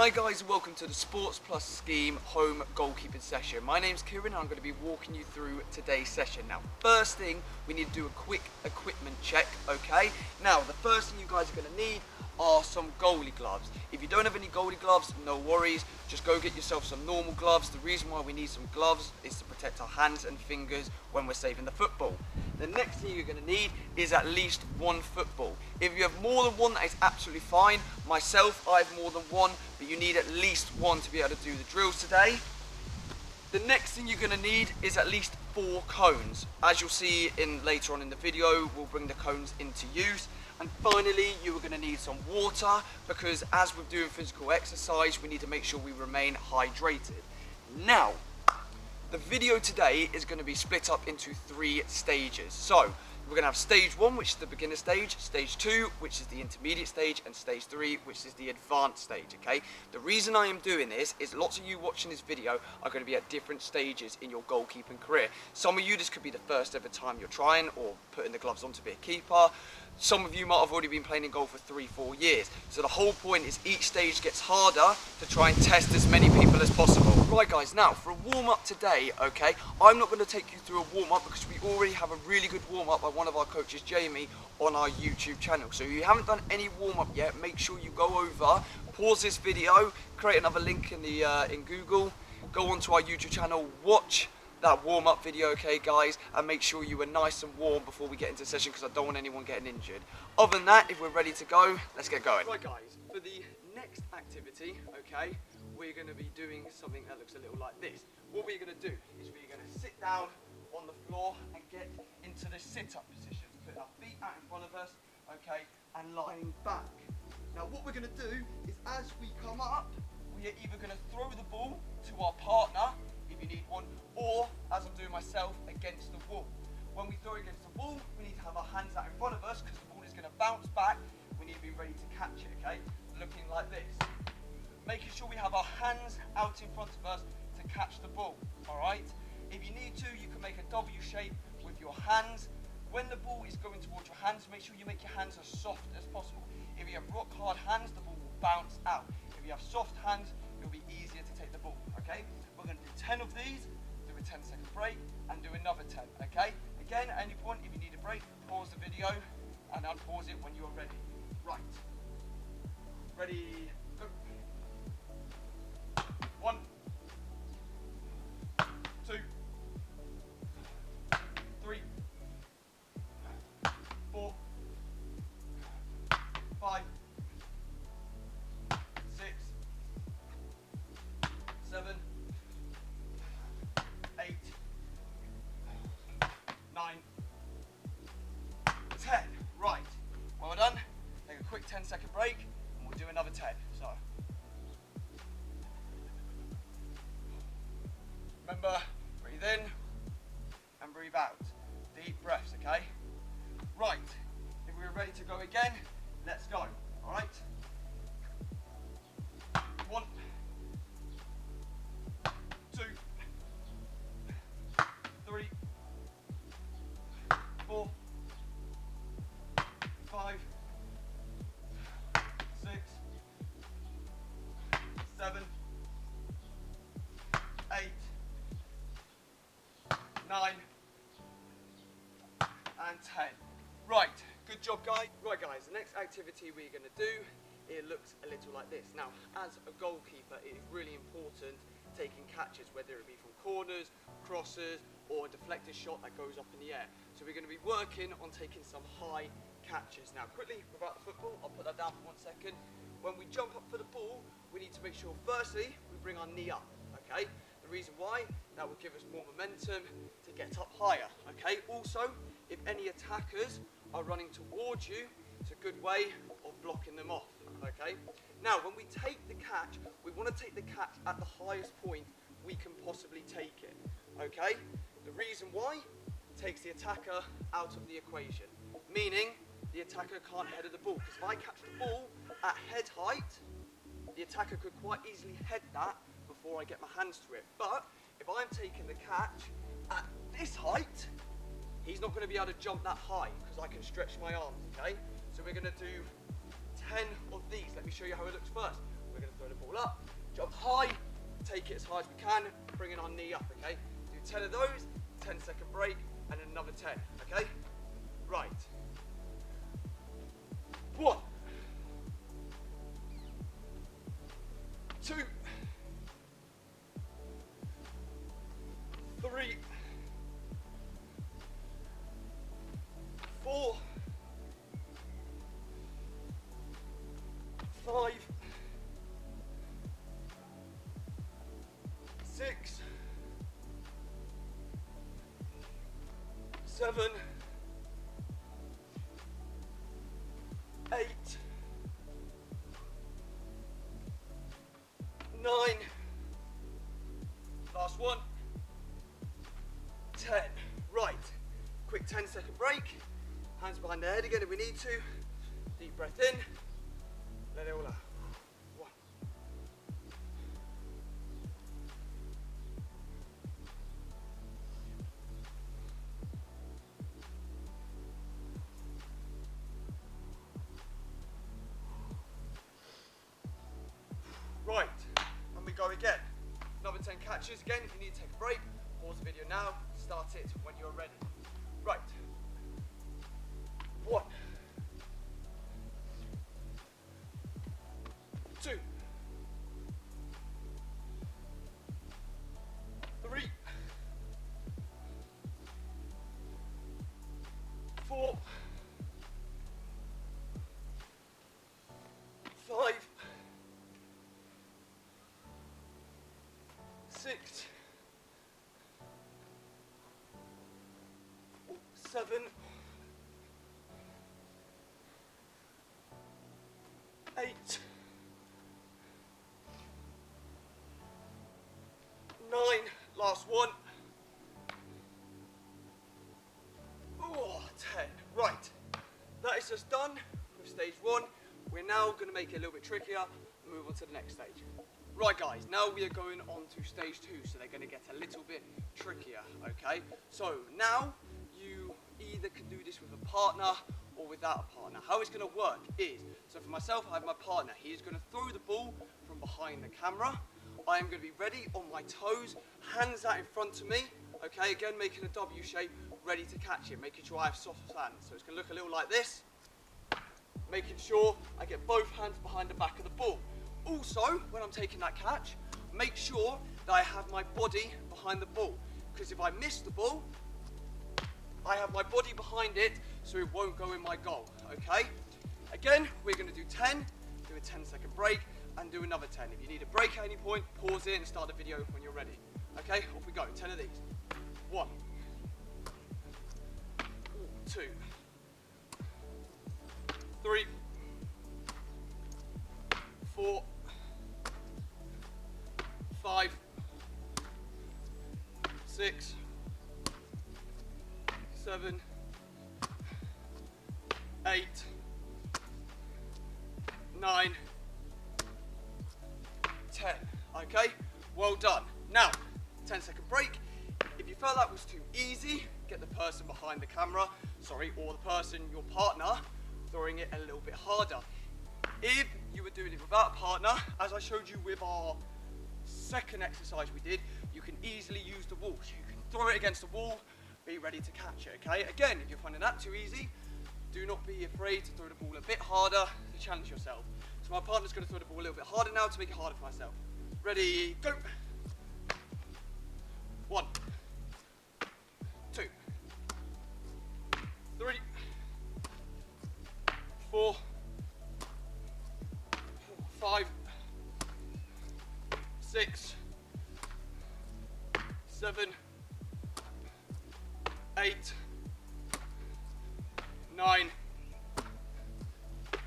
Hi guys, and welcome to the Sports Plus Scheme home goalkeeping session. My name's Kieran and I'm going to be walking you through today's session. Now, first thing, we need to do a quick equipment check, okay? Now, the first thing you guys are going to need are some goalie gloves. If you don't have any goalie gloves, no worries, just go get yourself some normal gloves. The reason why we need some gloves is to protect our hands and fingers when we're saving the football. The next thing you're going to need is at least one football. If you have more than one, that is absolutely fine. Myself, I have more than one, but you need at least one to be able to do the drills today. The next thing you're going to need is at least 4 cones. As you'll see later on in the video, we'll bring the cones into use. And finally, you are going to need some water, because as we're doing physical exercise, we need to make sure we remain hydrated. Now, the video today is going to be split up into 3 stages. So, we're going to have stage 1, which is the beginner stage, stage 2, which is the intermediate stage, and stage 3, which is the advanced stage, okay? The reason I am doing this is lots of you watching this video are going to be at different stages in your goalkeeping career. Some of you, this could be the first ever time you're trying or putting the gloves on to be a keeper. Some of you might have already been playing in goal for 3-4 years. So the whole point is each stage gets harder to try and test as many people as possible. Right guys, now for a warm-up today, okay, I'm not going to take you through a warm-up because we already have a really good warm-up by one of our coaches, Jamie, on our YouTube channel. So if you haven't done any warm-up yet, make sure you go over, pause this video, create another link in Google, go onto our YouTube channel, watch that warm-up video, okay guys, and make sure you are nice and warm before we get into the session, because I don't want anyone getting injured. Other than that, if we're ready to go, let's get going. Right guys, for the next activity, okay, we're going to be doing something that looks a little like this. What we're going to do is we're going to sit down on the floor and get into the sit-up position, putting our feet out in front of us, okay, and lying back. Now what we're going to do is as we come up, we are either going to throw the ball to our partner, if you need one, or as I'm doing myself, against the wall. When we throw against the wall, we need to have our hands out in front of us because the ball is going to bounce back. We need to be ready to catch it, okay? Looking like this. Making sure we have our hands out in front of us to catch the ball, all right? If you need to, you can make a W shape with your hands. When the ball is going towards your hands, make sure you make your hands as soft as possible. If you have rock hard hands, the ball will bounce out. If you have soft hands, it'll be easier to take the ball, okay? We're going to do 10 of these, do a 10-second break, and do another 10, okay? Again, at any point, if you need a break, pause the video, and unpause it when you are ready. Right. Ready, go. 1, 2, 3, 4, 5, 6, 7, 8, 9, 10. Right, well done. Take a quick 10-second break and we'll do another 10. So, remember, breathe in and breathe out. Deep breaths, okay? Right, if we're ready to go again, let's go, all right? 1, 2, 3, 4, 5, 6, 7, 8, 9, and 10. Right, good job guys. Right guys, the next activity we're going to do, it looks a little like this. Now, as a goalkeeper, it is really important taking catches, whether it be from corners, crosses, or a deflected shot that goes up in the air. So we're going to be working on taking some high catches. Now quickly, without the football, I'll put that down for 1 second. When we jump up for the ball, we need to make sure firstly, we bring our knee up, okay? The reason why, that will give us more momentum to get up higher, okay? Also, if any attackers are running towards you, it's a good way of blocking them off, okay? Now, when we take the catch, we want to take the catch at the highest point we can possibly take it, okay? The reason why, takes the attacker out of the equation, meaning the attacker can't header the ball, because if I catch the ball at head height, the attacker could quite easily head that before I get my hands to it. But if I'm taking the catch at this height, he's not going to be able to jump that high because I can stretch my arms, okay? So we're going to do 10 of these. Let me show you how it looks first. We're we're going to throw the ball up, jump high, take it as high as we can, bringing our knee up, okay? Do 10 of those, 10-second break, and another 10, okay? Right. 1, 2, 3, 4, 5, 6, 7, 8, 9, last one, 10. Right, quick 10-second break, hands behind the head again if we need to, deep breath in, let it all out. 1. Right, and we go again. Another 10 catches. Again, if you need to take a break, pause the video now, start it when you're ready. Right. 1, 2, 3, 4, 5, 6, 7, 8, 9, last one. Oh, 10. Right, that is just done with stage 1. We're now going to make it a little bit trickier and move on to the next stage. Right guys, now we are going on to stage 2, so they're going to get a little bit trickier, okay? So now you either can do this with a partner or without a partner. How it's going to work is, so for myself, I have my partner. He's going to throw the ball from behind the camera. I am going to be ready on my toes, hands out in front of me, okay? Again, making a W shape, ready to catch it, making sure I have soft hands. So it's going to look a little like this, making sure I get both hands behind the back of the ball. Also, when I'm taking that catch, make sure that I have my body behind the ball, because if I miss the ball, I have my body behind it, so it won't go in my goal, okay? Again, we're going to do 10, do a 10-second break, and do another 10. If you need a break at any point, pause it and start the video when you're ready. Okay, off we go, 10 of these. 1, 2, 3, 4, 5, 6, 7, 8, 9, 10. Okay, well done. Now, 10-second break. If you felt that was too easy, get the person behind the camera, or the person, your partner, throwing it a little bit harder. If you were doing it without a partner, as I showed you with our second exercise we did, you can easily use the wall. So you can throw it against the wall, be ready to catch it, okay? Again, if you're finding that too easy, do not be afraid to throw the ball a bit harder to challenge yourself. So my partner's going to throw the ball a little bit harder now to make it harder for myself. Ready, go! 1, 2, 3, 4, 5, 6, 7, 8, 9,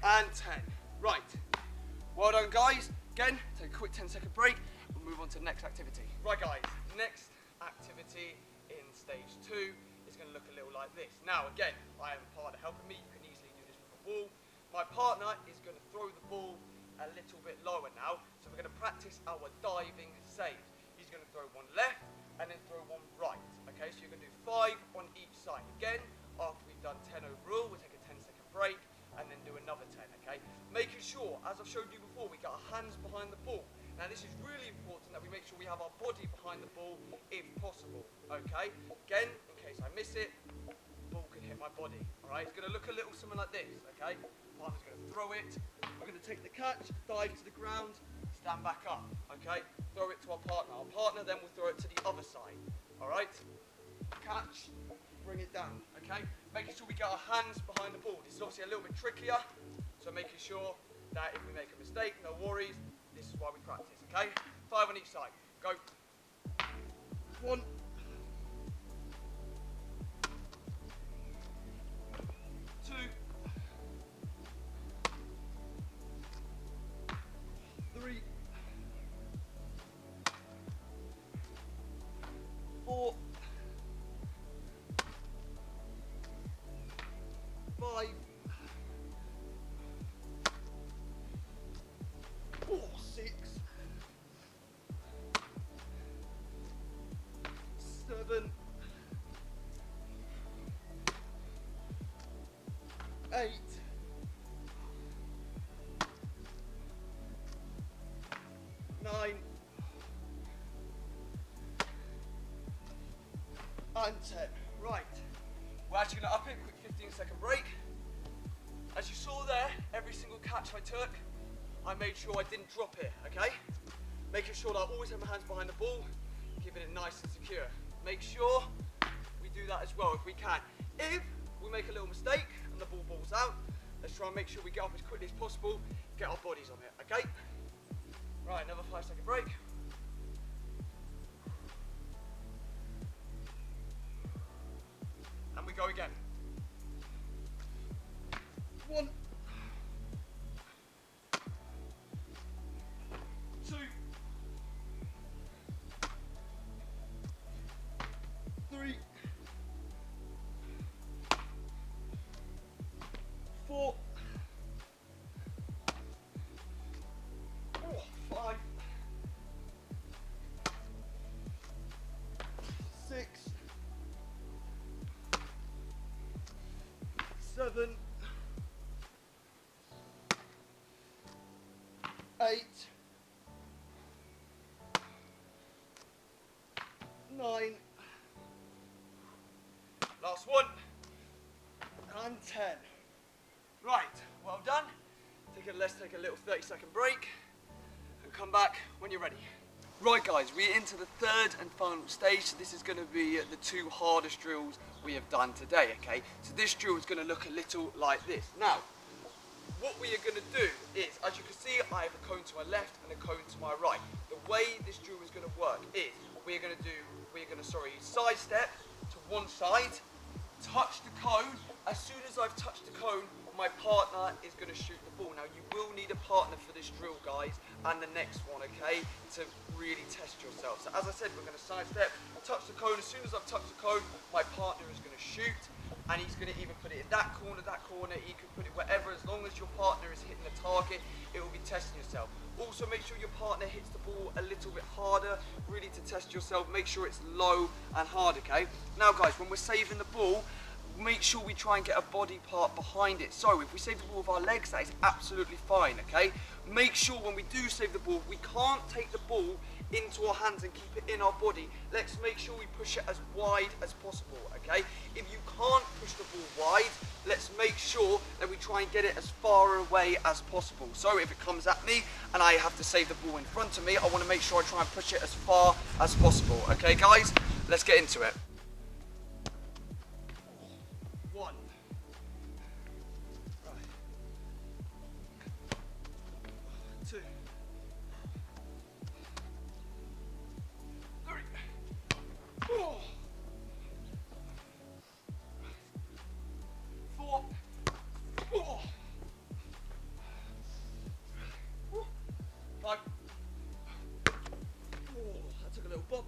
and 10. Right, well done guys. Again, take a quick 10-second break and move on to the next activity. Right guys, next activity in stage 2 is going to look a little like this. Now again, I have a partner helping me. You can easily do this with a wall. My partner is going to throw the ball a little bit lower now, so we're going to practice our diving saves. He's going to throw one left and then throw one right. Okay, so you're going to do 5 on each side. Again, after we've done 10 overall, we'll take a 10-second break and then do another 10, okay? Making sure, as I've showed you before, we get our hands behind the ball. Now this is really important that we make sure we have our body behind the ball if possible, okay? Again, in case I miss it, the ball can hit my body, all right? It's gonna look a little something like this, okay? Partner's gonna throw it, we're gonna take the catch, dive to the ground, stand back up, okay? Throw it to our partner. Our partner then will throw it to the other side, all right? Catch, bring it down, okay? Making sure we get our hands behind the ball. This is obviously a little bit trickier, so making sure that if we make a mistake, no worries. This is why we practice, okay? 5 on each side. Go. 1. 2. 3. 4. 5. 6. 7. 8. 9. And 10. Right. We're actually going to up it, quick 15-second break. As you saw there, every single catch I took, I made sure I didn't drop it, okay? Making sure that I always have my hands behind the ball, keeping it nice and secure. Make sure we do that as well if we can. If we make a little mistake and the ball balls out, let's try and make sure we get up as quickly as possible, get our bodies on it, okay? Right, another 5-second break. And we go again. 1. 2. 3. 4. 5. 6. 7. 8. 9. Last one. And 10. Right, well done. Let's take a little 30-second break and come back when you're ready. Right guys, we're into the third and final stage. So this is going to be the 2 hardest drills we have done today, okay? So this drill is going to look a little like this. Now, what we are going to do is, as you can see, I have a cone to my left and a cone to my right. The way this drill is going to work is we're going to side step to one side, touch the cone. As soon as I've touched the cone, my partner is going to shoot the ball. Now, you will need a partner for this drill, guys, and the next one, okay, to really test yourself. So as I said, we're going to side step, touch the cone. As soon as I've touched the cone, my partner is going to shoot, and he's going to either put it in that corner, he can put it wherever. As long as your partner is hitting the target, it will be testing yourself. Also, make sure your partner hits the ball a little bit harder, really to test yourself. Make sure it's low and hard, okay? Now, guys, when we're saving the ball, make sure we try and get a body part behind it. So if we save the ball with our legs, that is absolutely fine, okay? Make sure when we do save the ball, we can't take the ball into our hands and keep it in our body. Let's make sure we push it as wide as possible, okay? If you can't push the ball wide, let's make sure that we try and get it as far away as possible. So if it comes at me and I have to save the ball in front of me, I want to make sure I try and push it as far as possible. Okay, guys? Let's get into it. 1. Right. 2. 3. 4. 4. 5. Oh, that took a little bubble.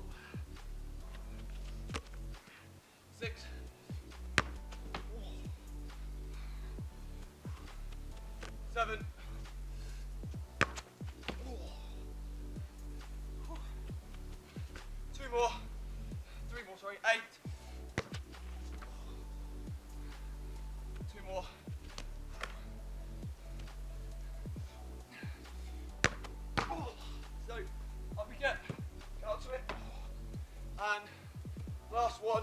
1.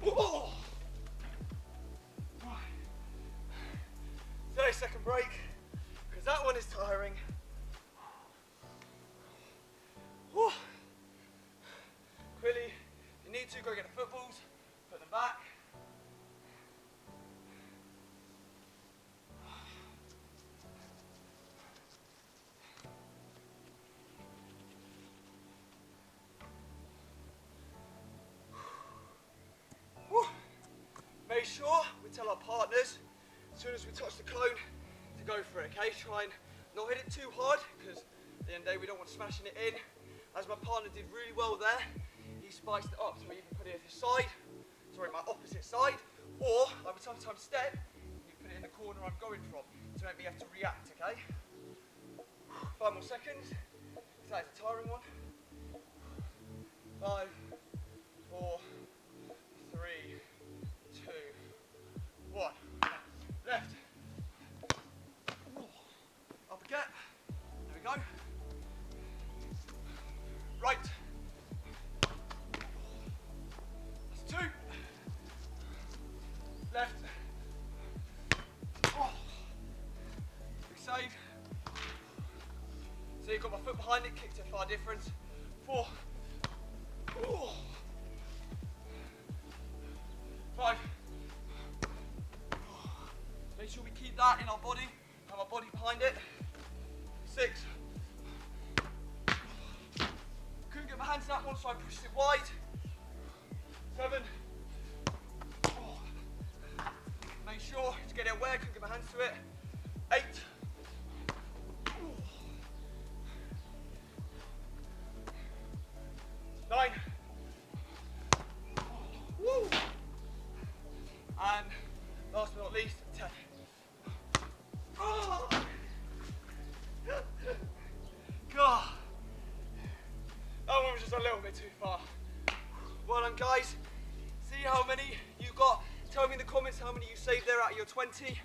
Oh. 30-second break, because that one is tiring. Whew. Quickly, if you need to, go get the footballs, put them back. Whew. Make sure we tell our partners as soon as we touch the cone to go for it, okay? Try and not hit it too hard, because at the end of the day we don't want smashing it in. As my partner did really well there, he spiced it up, so you can put it at his side, sorry, my opposite side, or I would sometimes step, you put it in the corner I'm going from, to make me have to react, okay? 5 more seconds, that is a tiring one. 5, 4, 3, 2, 1. Left. Up again. There we go. Right. That's 2. Left. Oh. Big save. So you've got my foot behind it, kicked it far difference. 4. Oh. 5. Make sure we keep that in our body, have our body behind it. 6. Couldn't get my hands to that one, so I pushed it wide. 7. Make sure to get it aware, couldn't get my hands to it. 8. 9. Woo. And last but not least, 10. Oh. God. That one was just a little bit too far. Well done, guys. See how many you got. Tell me in the comments how many you saved there out of your 20. And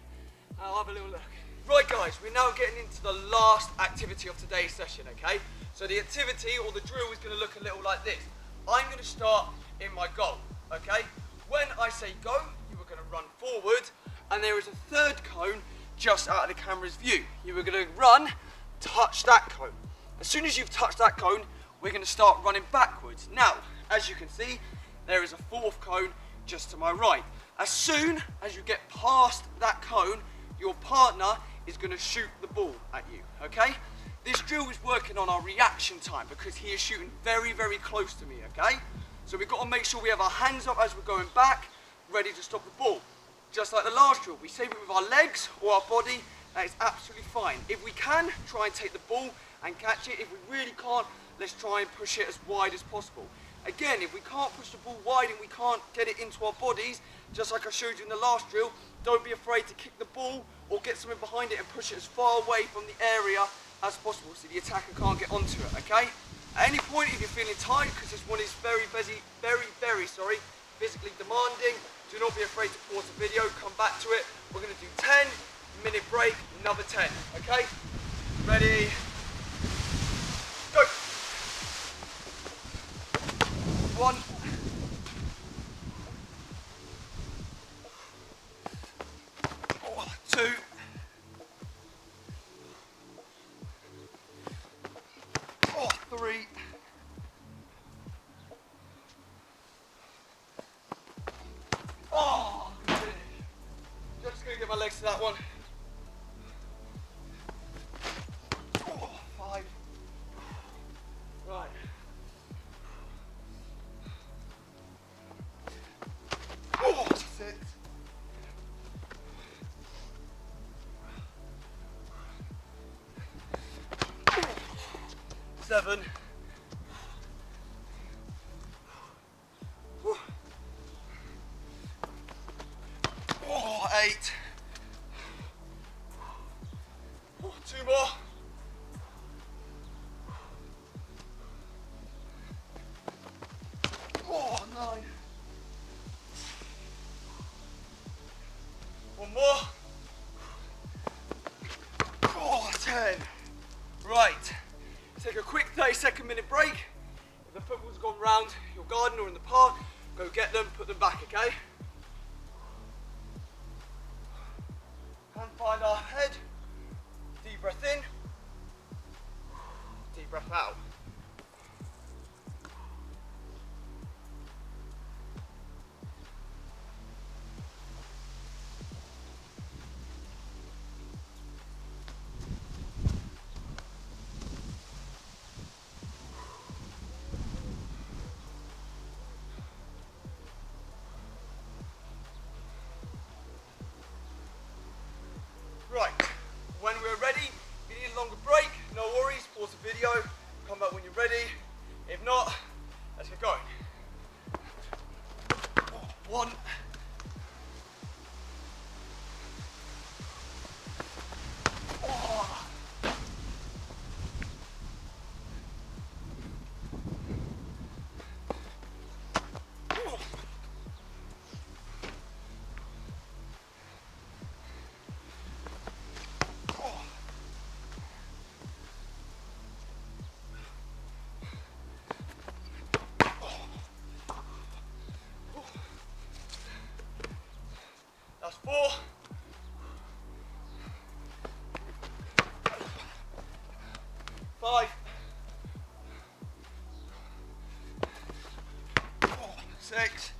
I'll have a little look. Right, guys, we're now getting into the last activity of today's session, okay? So the activity or the drill is going to look a little like this. I'm going to start in my goal, okay? When I say go, you are going to run forward, and there is a third cone just out of the camera's view. You are going to run, touch that cone. As soon as you've touched that cone, we're going to start running backwards. Now, as you can see, there is a fourth cone just to my right. As soon as you get past that cone, your partner is going to shoot the ball at you, okay? This drill is working on our reaction time because he is shooting very, very close to me, okay? So we've got to make sure we have our hands up as we're going back, ready to stop the ball. Just like the last drill, we save it with our legs or our body, that is absolutely fine. If we can, try and take the ball and catch it. If we really can't, let's try and push it as wide as possible. Again, if we can't push the ball wide and we can't get it into our bodies, just like I showed you in the last drill, don't be afraid to kick the ball or get something behind it and push it as far away from the area as possible so the attacker can't get onto it, okay? At any point, if you're feeling tired, because this one is very physically demanding, do not be afraid to pause the video, come back to it. We're going to do 10-minute break, another 10, okay? Ready? Go! 1. 2. 3. 6 to that one. 5. Right. 6. 7. 8. 2 more. 9. 1 more. 10. Right. Take a quick 30-second minute break. If the football's gone round your garden or in the park, go get them, put them back, okay? And find our head. Deep breath in. Deep breath out. Right, when we're ready, if you need a longer break, no worries, pause the video, come back when you're ready. If not, let's get going. 1, 4, 5, 6,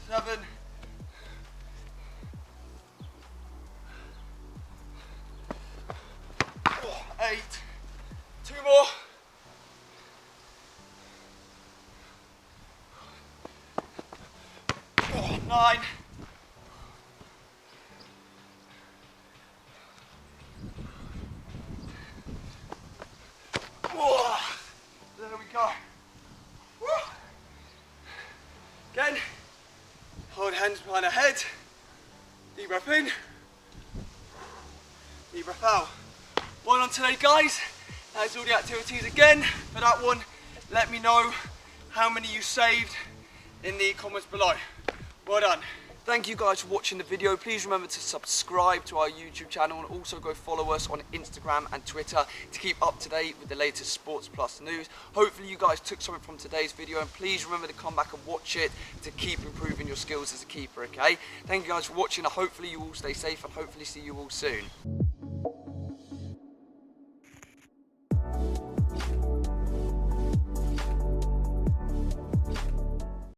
7, 8, 2 more. 9, there we go. Again, hold hands behind our head. Deep breath in. Deep breath out. Well done today, guys. That's all the activities again. For that one, let me know how many you saved in the comments below. Well done. Thank you guys for watching the video. Please remember to subscribe to our YouTube channel and also go follow us on Instagram and Twitter to keep up to date with the latest Sports Plus news. Hopefully you guys took something from today's video, and please remember to come back and watch it to keep improving your skills as a keeper, okay? Thank you guys for watching, and hopefully you all stay safe and hopefully see you all soon.